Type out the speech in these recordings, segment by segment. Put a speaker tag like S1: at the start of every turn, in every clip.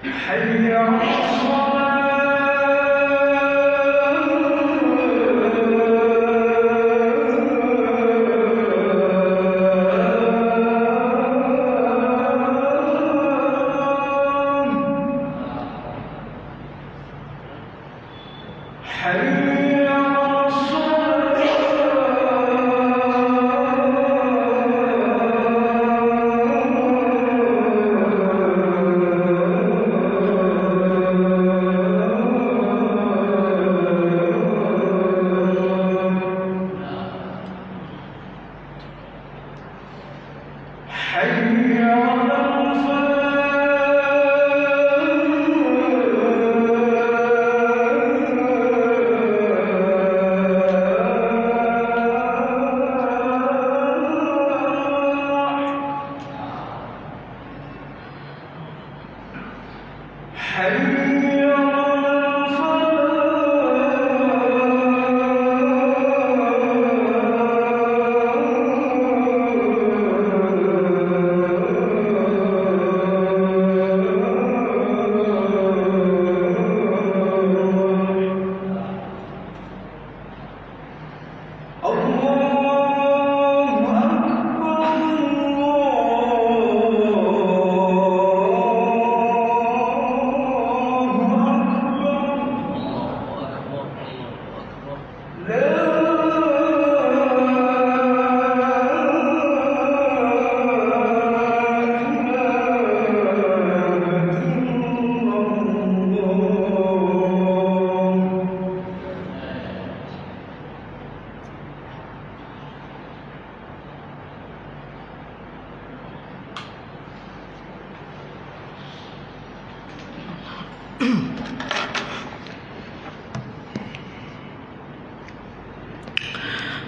S1: حي على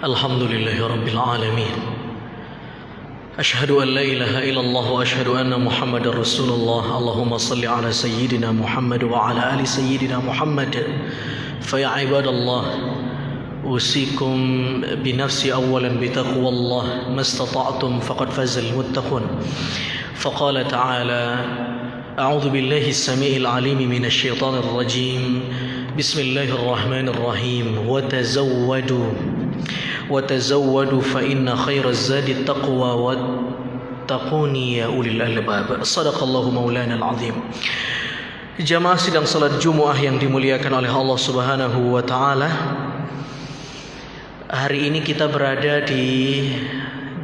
S2: Alhamdulillahi Rabbil Alamin. Ashhadu an la ilaha illallah wa ashhadu anna Muhammadar Rasulullah. Allahumma salli ala Sayyidina Muhammad wa ala ali Sayyidina Muhammad. Fa ya ibadallah, usikum binafsi awalan bitaqwallah mastata'tum faqad fazal muttaqun. Faqala ta'ala a'udzu billahi as-sami'il 'alim minasy syaithanir rajim. Bismillahirrahmanirrahim. وتزودوا فإن خير الزاد التقوى واتقوني يا أولي الألباب. صدق الله مولانا العظيم. Jamaah sidang salat Jumat yang dimuliakan oleh Allah Subhanahu wa taala. Hari ini kita berada di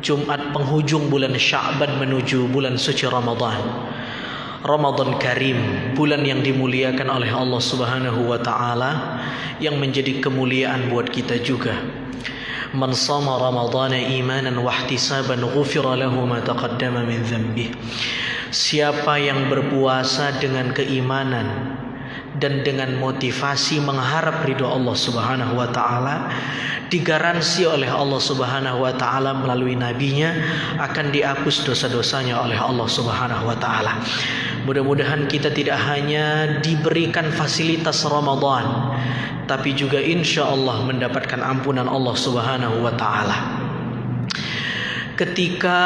S2: Jumat penghujung bulan Sya'ban menuju bulan suci Ramadan. Ramadan Karim, bulan yang dimuliakan oleh Allah Subhanahu wa taala, yang menjadi kemuliaan buat kita juga. Man shama ramadhana imanan wa ihtisaban ghufira lahu ma taqaddama min dhanbih. Siapa yang berpuasa dengan keimanan dan dengan motivasi mengharap ridho Allah Subhanahu wa taala, digaransi oleh Allah Subhanahu wa taala melalui nabinya akan dihapus dosa-dosanya oleh Allah Subhanahu wa taala. Mudah-mudahan kita tidak hanya diberikan fasilitas Ramadan, tapi juga insya Allah mendapatkan ampunan Allah Subhanahu wa ta'ala. Ketika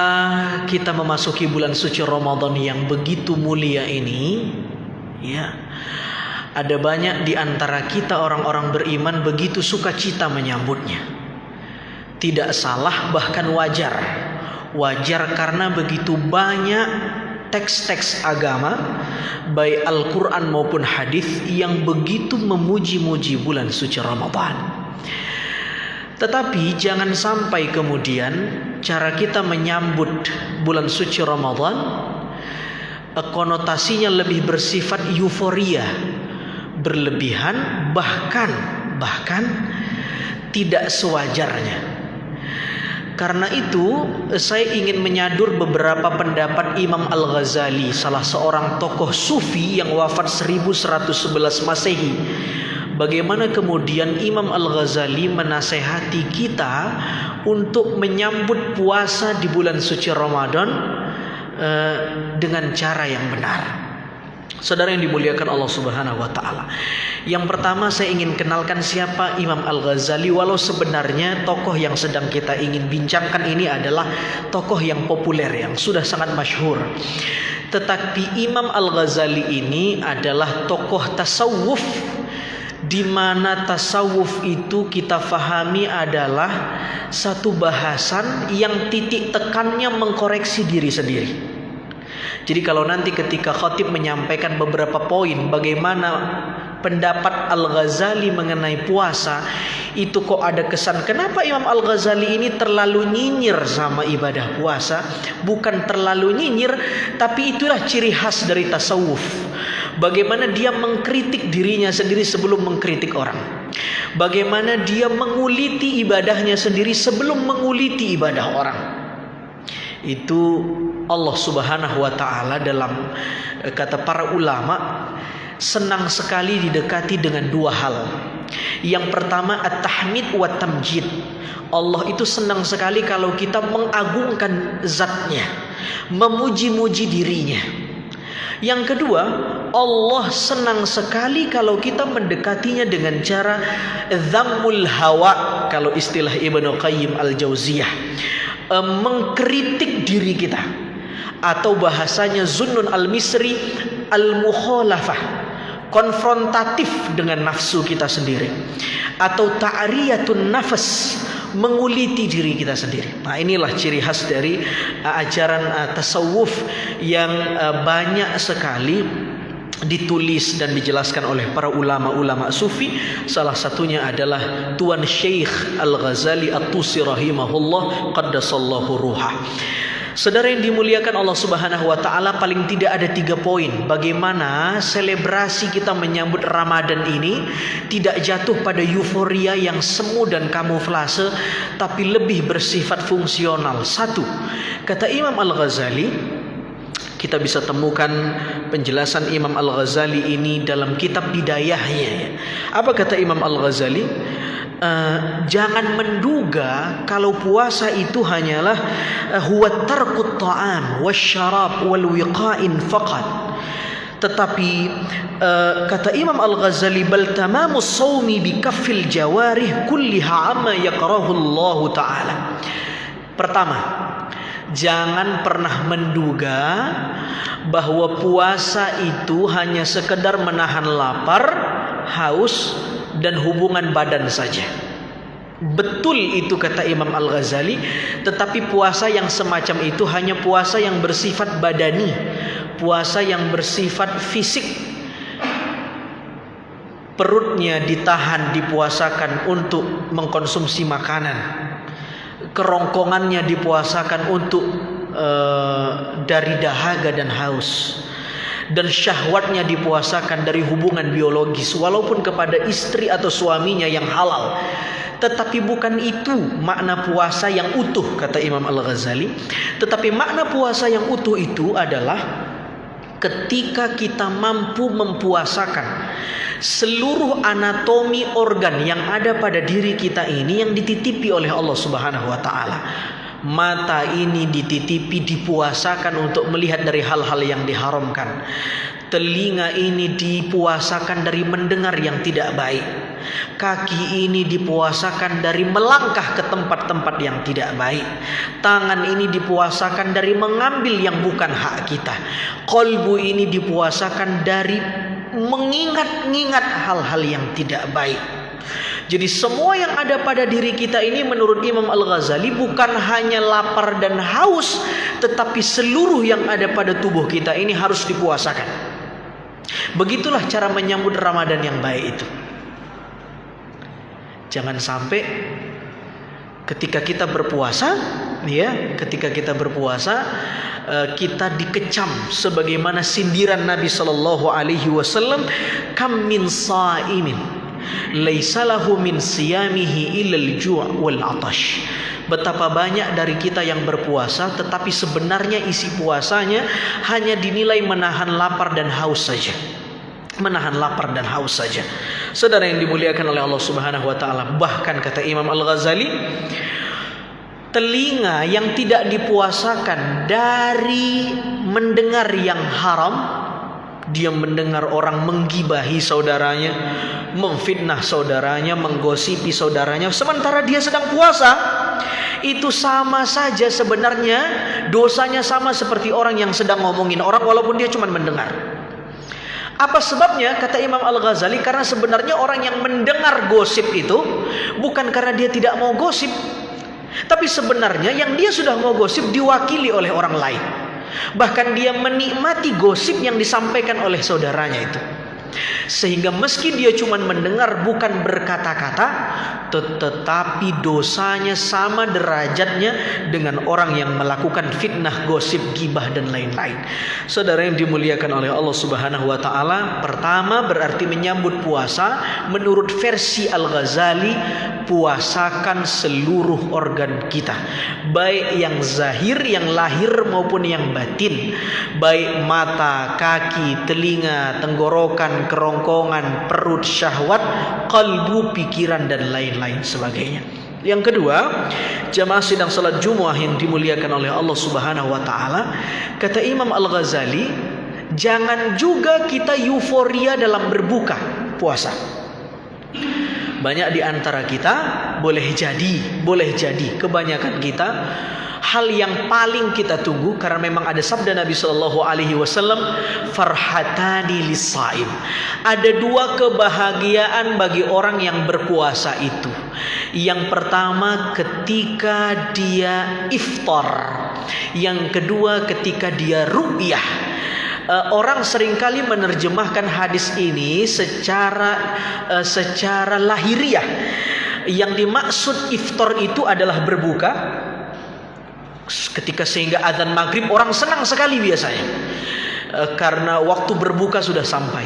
S2: kita memasuki bulan suci Ramadan yang begitu mulia ini, ya, ada banyak di antara kita orang-orang beriman begitu sukacita menyambutnya. Tidak salah, bahkan wajar. Wajar karena begitu banyak teks-teks agama, baik Al-Quran maupun hadis, yang begitu memuji-muji bulan suci Ramadan. Tetapi jangan sampai kemudian cara kita menyambut bulan suci Ramadan konotasinya lebih bersifat euforia, berlebihan, bahkan tidak sewajarnya. Karena itu saya ingin menyadur beberapa pendapat Imam Al-Ghazali, salah seorang tokoh sufi yang wafat 1111 Masehi. Bagaimana kemudian Imam Al-Ghazali menasehati kita untuk menyambut puasa di bulan suci Ramadan dengan cara yang benar. Saudara yang dimuliakan Allah Subhanahu wa taala. Yang pertama saya ingin kenalkan siapa Imam Al-Ghazali, walau sebenarnya tokoh yang sedang kita ingin bincangkan ini adalah tokoh yang populer, yang sudah sangat masyhur. Tetapi Imam Al-Ghazali ini adalah tokoh tasawuf, di mana tasawuf itu kita fahami adalah satu bahasan yang titik tekannya mengkoreksi diri sendiri. Jadi kalau nanti ketika khatib menyampaikan beberapa poin bagaimana pendapat Al-Ghazali mengenai puasa, itu kok ada kesan kenapa Imam Al-Ghazali ini terlalu nyinyir sama ibadah puasa. Bukan terlalu nyinyir, tapi itulah ciri khas dari tasawuf. Bagaimana dia mengkritik dirinya sendiri sebelum mengkritik orang. Bagaimana dia menguliti ibadahnya sendiri sebelum menguliti ibadah orang. Itu Allah Subhanahu wa ta'ala dalam kata para ulama senang sekali didekati dengan dua hal. Yang pertama at-tahmid wa tamjid. Allah itu senang sekali kalau kita mengagungkan zatnya, memuji-muji dirinya. Yang kedua, Allah senang sekali kalau kita mendekatinya dengan cara dhammul hawa, kalau istilah Ibnu Qayyim Al-Jauziyah, mengkritik diri kita, atau bahasanya Zunnun Al-Misri al-mukhalafah, konfrontatif dengan nafsu kita sendiri, atau ta'riyatun nafas, menguliti diri kita sendiri. Nah, inilah ciri khas dari ajaran tasawuf yang banyak sekali ditulis dan dijelaskan oleh para ulama-ulama sufi. Salah satunya adalah Tuan Syekh Al-Ghazali At-Tusi rahimahullah qaddasallahu ruhah. Saudara yang dimuliakan Allah Subhanahu wa ta'ala, paling tidak ada 3 poin bagaimana selebrasi kita menyambut Ramadan ini tidak jatuh pada euforia yang semu dan kamuflase, tapi lebih bersifat fungsional. 1, kata Imam Al-Ghazali, kita bisa temukan penjelasan Imam Al-Ghazali ini dalam kitab Bidayahnya. Apa kata Imam Al-Ghazali? Jangan menduga kalau puasa itu hanyalah huwa tarkut ta'am wasyarab wal wiqa'in faqat. Tetapi kata Imam Al-Ghazali, bal tamamus sawmi bi kaffil jawarih kulliha amma yakrahu Allah Ta'ala. Pertama, jangan pernah menduga bahwa puasa itu hanya sekedar menahan lapar, haus, dan hubungan badan saja. Betul itu kata Imam Al-Ghazali, tetapi puasa yang semacam itu hanya puasa yang bersifat badani, puasa yang bersifat fisik. Perutnya ditahan, dipuasakan untuk mengkonsumsi makanan, kerongkongannya dipuasakan untuk dari dahaga dan haus, dan syahwatnya dipuasakan dari hubungan biologis walaupun kepada istri atau suaminya yang halal. Tetapi bukan itu makna puasa yang utuh kata Imam Al-Ghazali. Tetapi makna puasa yang utuh itu adalah ketika kita mampu mempuasakan seluruh anatomi organ yang ada pada diri kita ini yang dititipi oleh Allah Subhanahu wa ta'ala. Mata ini dititipi, dipuasakan untuk melihat dari hal-hal yang diharamkan. Telinga ini dipuasakan dari mendengar yang tidak baik. Kaki ini dipuasakan dari melangkah ke tempat-tempat yang tidak baik. Tangan ini dipuasakan dari mengambil yang bukan hak kita. Qalbu ini dipuasakan dari mengingat-ingat hal-hal yang tidak baik. Jadi semua yang ada pada diri kita ini menurut Imam Al-Ghazali bukan hanya lapar dan haus, tetapi seluruh yang ada pada tubuh kita ini harus dipuasakan. Begitulah cara menyambut Ramadan yang baik itu. Jangan sampai ketika kita berpuasa, kita dikecam sebagaimana sindiran Nabi sallallahu alaihi wasallam, kam min shaimin laisa lahu min siyamihi illal ju' wal 'atash. Betapa banyak dari kita yang berpuasa tetapi sebenarnya isi puasanya hanya dinilai menahan lapar dan haus saja. Menahan lapar dan haus saja. Saudara yang dimuliakan oleh Allah Subhanahu wa taala, bahkan kata Imam Al-Ghazali, telinga yang tidak dipuasakan dari mendengar yang haram, dia mendengar orang menggibahi saudaranya, memfitnah saudaranya, menggosipi saudaranya, sementara dia sedang puasa. itu sama saja sebenarnya, dosanya sama seperti orang yang sedang ngomongin orang walaupun dia cuma mendengar. Apa sebabnya? Kata Imam Al-Ghazali, karena sebenarnya orang yang mendengar gosip itu bukan karena dia tidak mau gosip, tapi sebenarnya yang dia sudah mau gosip diwakili oleh orang lain. Bahkan dia menikmati gosip yang disampaikan oleh saudaranya itu. Sehingga meski dia cuma mendengar bukan berkata-kata, tetapi dosanya sama derajatnya dengan orang yang melakukan fitnah, gosip, gibah dan lain-lain. Saudara yang dimuliakan oleh Allah Subhanahu wa taala, pertama berarti menyambut puasa menurut versi Al-Ghazali, puasakan seluruh organ kita, baik yang zahir, yang lahir maupun yang batin, baik mata, kaki, telinga, tenggorokan, kerongkongan, perut, syahwat, kalbu, pikiran dan lain-lain sebagainya. Yang kedua, jamaah sidang salat Jumat yang dimuliakan oleh Allah Subhanahu wa taala, kata Imam Al-Ghazali, jangan juga kita euforia dalam berbuka puasa. Banyak di antara kita boleh jadi kebanyakan kita hal yang paling kita tunggu, karena memang ada sabda Nabi Shallallahu Alaihi Wasallam, farhatani lisaim. Ada dua kebahagiaan bagi orang yang berpuasa itu. Yang pertama ketika dia iftar, yang kedua ketika dia ru'yah. Orang seringkali menerjemahkan hadis ini secara lahiriah. Yang dimaksud iftar itu adalah berbuka. Ketika sehingga azan maghrib orang senang sekali biasanya, karena waktu berbuka sudah sampai.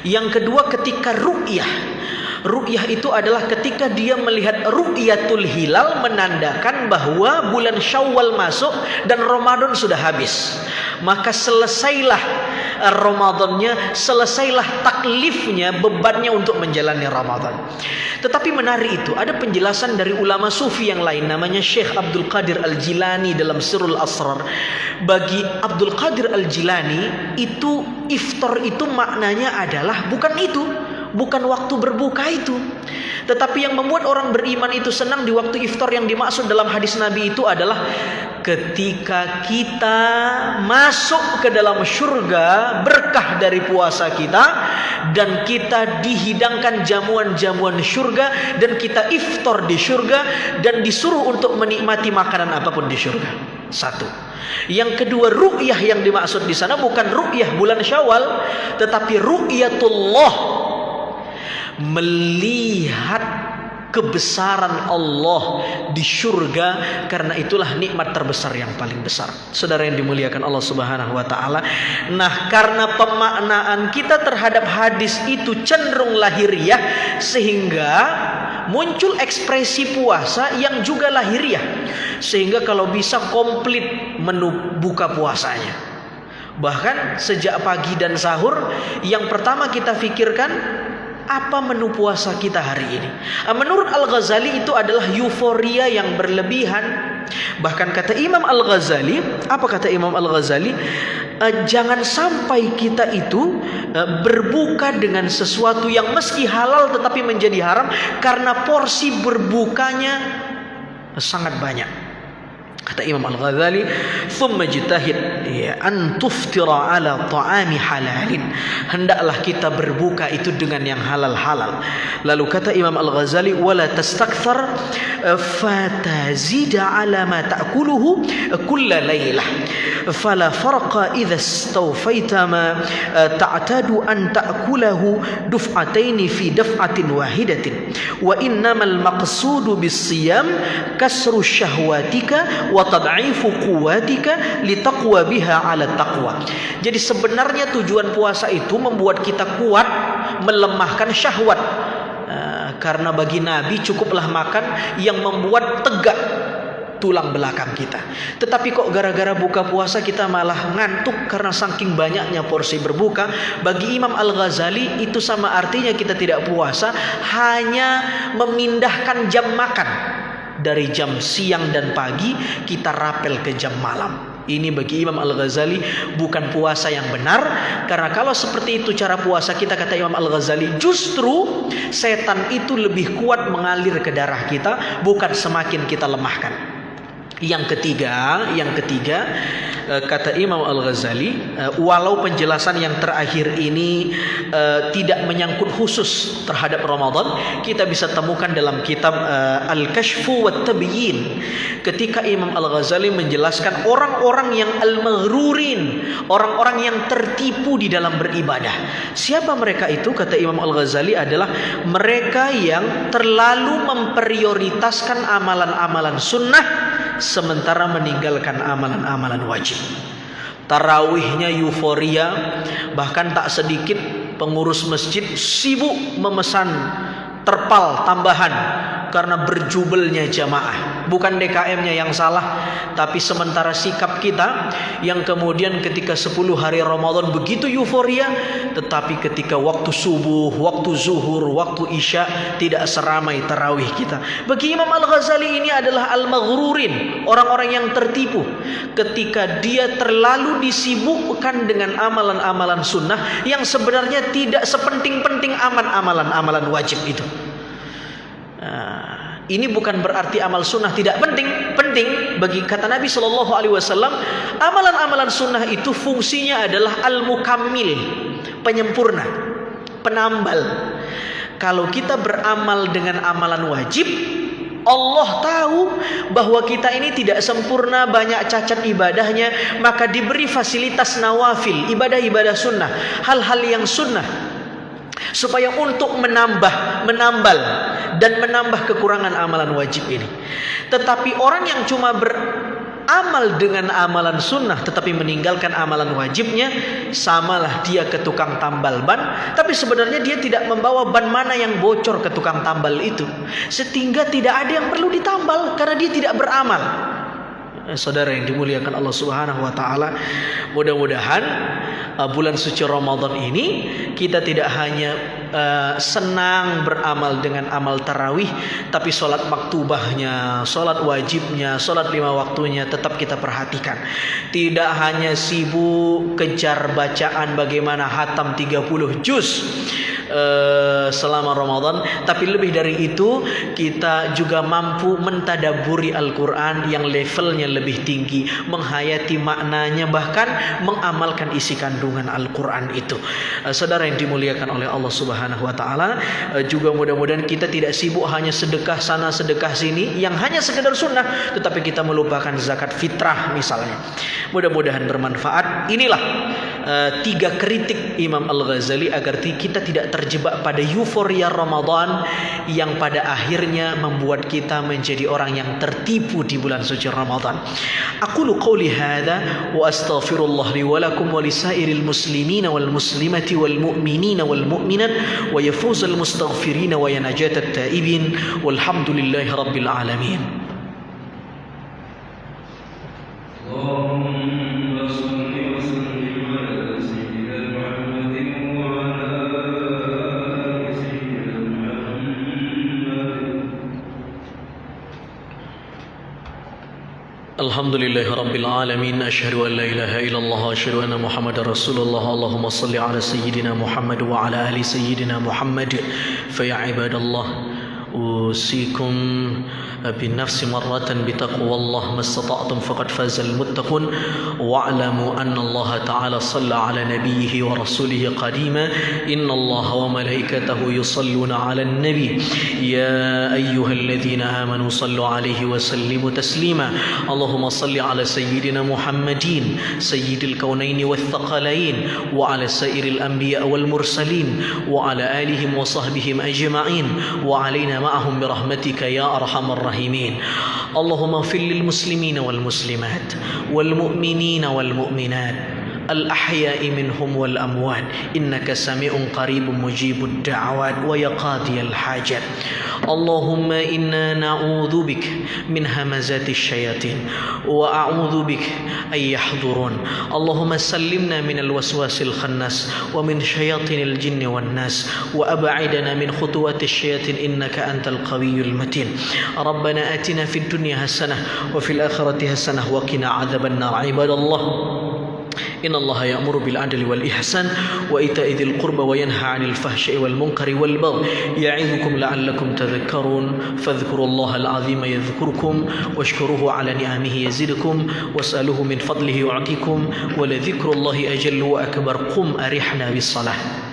S2: Yang kedua ketika ru'yah. Ru'yah itu adalah ketika dia melihat ru'yatul hilal, menandakan bahwa bulan Syawal masuk dan Ramadan sudah habis. Maka selesailah Ramadannya, selesailah taklifnya, bebannya untuk menjalani Ramadan. Tetapi menarik itu, ada penjelasan dari ulama sufi yang lain, namanya Syekh Abdul Qadir Al-Jilani dalam Sirrul Asrar. Bagi Abdul Qadir Al-Jilani, itu iftar itu maknanya adalah bukan waktu berbuka itu. Tetapi yang membuat orang beriman itu senang di waktu iftar yang dimaksud dalam hadis Nabi itu adalah ketika kita masuk ke dalam surga berkah dari puasa kita, dan kita dihidangkan jamuan-jamuan surga, dan kita iftar di surga dan disuruh untuk menikmati makanan apapun di surga. Satu. Yang kedua, ru'yah yang dimaksud di sana bukan ru'yah bulan Syawal, tetapi ru'yatullah, melihat kebesaran Allah di surga, karena itulah nikmat terbesar yang paling besar. Saudara yang dimuliakan Allah Subhanahu wa taala. Nah, karena pemaknaan kita terhadap hadis itu cenderung lahiriah, sehingga muncul ekspresi puasa yang juga lahiriah. Sehingga kalau bisa komplit menu buka puasanya. Bahkan sejak pagi dan sahur, yang pertama kita pikirkan, apa menu puasa kita hari ini? Menurut Al-Ghazali itu adalah euforia yang berlebihan. Bahkan kata Imam Al-Ghazali, apa kata Imam Al-Ghazali? Jangan sampai kita itu berbuka dengan sesuatu yang meski halal tetapi menjadi haram, karena porsi berbukanya sangat banyak. Kata Imam Al-Ghazali, "Thumma jitahid an tuftira ala ta'ami halalin." Hendaklah kita berbuka itu dengan yang halal-halal. Lalu kata Imam Al-Ghazali, "Wala tastakthar fatazida ala ma ta'kuluhu kulla lailah. Fala farqa idza istawfaita ma ta'tadu an ta'kulahu duf'ataini fi daf'atin wahidatin. Wa innamal maqsudu bis-siyam kasru syahwatika wa tad'ifu quwwatika litaqwa biha 'ala taqwa." Jadi sebenarnya tujuan puasa itu membuat kita kuat, melemahkan syahwat. Karena bagi Nabi cukuplah makan yang membuat tegak tulang belakang kita. Tetapi kok gara-gara buka puasa kita malah ngantuk karena saking banyaknya porsi berbuka. Bagi Imam Al-Ghazali itu sama artinya kita tidak puasa, hanya memindahkan jam makan. Dari jam siang dan pagi kita rapel ke jam malam. Ini bagi Imam Al-Ghazali bukan puasa yang benar. Karena kalau seperti itu cara puasa kita, kata Imam Al-Ghazali, justru setan itu lebih kuat mengalir ke darah kita, bukan semakin kita lemahkan. Yang ketiga, kata Imam Al-Ghazali, walau penjelasan yang terakhir ini tidak menyangkut khusus terhadap Ramadan, kita bisa temukan dalam kitab Al-Kashfu wa Tabyin. Ketika Imam Al-Ghazali menjelaskan orang-orang yang al-maghrurin, orang-orang yang tertipu di dalam beribadah. Siapa mereka itu? Kata Imam Al-Ghazali adalah mereka yang terlalu memprioritaskan amalan-amalan sunnah sementara meninggalkan amalan-amalan wajib. Tarawihnya euforia, bahkan tak sedikit pengurus masjid sibuk memesan terpal tambahan karena berjubelnya jamaah. Bukan DKM-nya yang salah, tapi sementara sikap kita yang kemudian ketika 10 hari Ramadan begitu euforia, tetapi ketika waktu subuh, waktu zuhur, waktu isya tidak seramai tarawih kita. Bagi Imam Al-Ghazali ini adalah al-maghrurin, orang-orang yang tertipu ketika dia terlalu disibukkan dengan amalan-amalan sunnah yang sebenarnya tidak sepenting-penting amat amalan-amalan wajib itu. Ini bukan berarti amal sunnah tidak penting. Penting bagi kata Nabi Shallallahu Alaihi Wasallam, amalan-amalan sunnah itu fungsinya adalah al-mukammil, penyempurna, penambal. Kalau kita beramal dengan amalan wajib, Allah tahu bahwa kita ini tidak sempurna, banyak cacat ibadahnya, maka diberi fasilitas nawafil, ibadah-ibadah sunnah, hal-hal yang sunnah, supaya untuk menambal dan menambah kekurangan amalan wajib ini. Tetapi orang yang cuma beramal dengan amalan sunnah tetapi meninggalkan amalan wajibnya, samalah dia ke tukang tambal ban, tapi sebenarnya dia tidak membawa ban mana yang bocor ke tukang tambal itu, sehingga tidak ada yang perlu ditambal karena dia tidak beramal. Saudara yang dimuliakan Allah Subhanahu wa taala, mudah-mudahan bulan suci Ramadan ini kita tidak hanya senang beramal dengan amal tarawih, tapi sholat maktubahnya, sholat wajibnya, sholat 5 waktunya tetap kita perhatikan. Tidak hanya sibuk kejar bacaan bagaimana hatam 30 juz selama Ramadan, tapi lebih dari itu kita juga mampu mentadaburi Al-Quran yang levelnya lebih tinggi, menghayati maknanya, bahkan mengamalkan isi kandungan Al-Quran itu. Saudara yang dimuliakan oleh Allah Subhanahu wa taala, juga mudah-mudahan kita tidak sibuk hanya sedekah sana sedekah sini yang hanya sekedar sunnah, tetapi kita melupakan zakat fitrah misalnya. Mudah-mudahan bermanfaat. Inilah 3 kritik Imam Al-Ghazali agar kita tidak terjebak pada euforia Ramadan yang pada akhirnya membuat kita menjadi orang yang tertipu di bulan suci Ramadan. Aqulu qawli hadza wa astaghfirullah li wa lakum wa lisairil muslimina wal muslimati wal mu'minina wal mu'minat wa yafuzal mustaghfirina wa yanajatat taibin walhamdulillahi rabbil alamin. Alhamdulillahi rabbil alamin, asyhadu an la ilaha illallah wa asyhadu anna Muhammadar Rasulullah. Allahumma salli ala sayyidina Muhammad wa ala ali sayyidina Muhammad. Fa ya ibadallah, أوصيكم بالنفس مرة بتقوى الله ما استطعتم فقد فاز المتقون واعلموا أن الله تعالى صلى على نبيه ورسوله قديما إن الله وملائكته يصلون على النبي يا أيها الذين آمنوا صلوا عليه وسلموا تسليما اللهم صل على سيدنا محمد سيد الكونين والثقلين وعلى سائر الأنبياء والمرسلين وعلى آلهم وصحبهم أجمعين وعلينا معهم برحمتك يا أرحم الراحمين اللهم اغفر للمسلمين والمسلمات والمؤمنين والمؤمنات الأحياء منهم والأموات إنك سميع قريب مجيب الدعوات ويا قاضي الحاجات اللهم إنا نعوذ بك من همزات الشياطين وأعوذ بك أن يحضرون اللهم سلمنا من الوسواس الخناس ومن شياطين الجن والناس وأبعدنا من خطوات الشياطين إنك أنت القوي المتين ربنا آتنا في الدنيا حسنة وفي الآخرة حسنة وقنا عذاب النار عباد الله إن الله يأمر بالعدل والإحسان وإيتاء ذي القربى وينهى عن الفحشاء والمنكر والبغي يعظكم لعلكم تذكرون فاذكروا الله العظيم يذكركم واشكروه على نعمه يزدكم واسألوه من فضله يعطيكم ولذكر الله أجل وأكبر قم أرحنا بالصلاة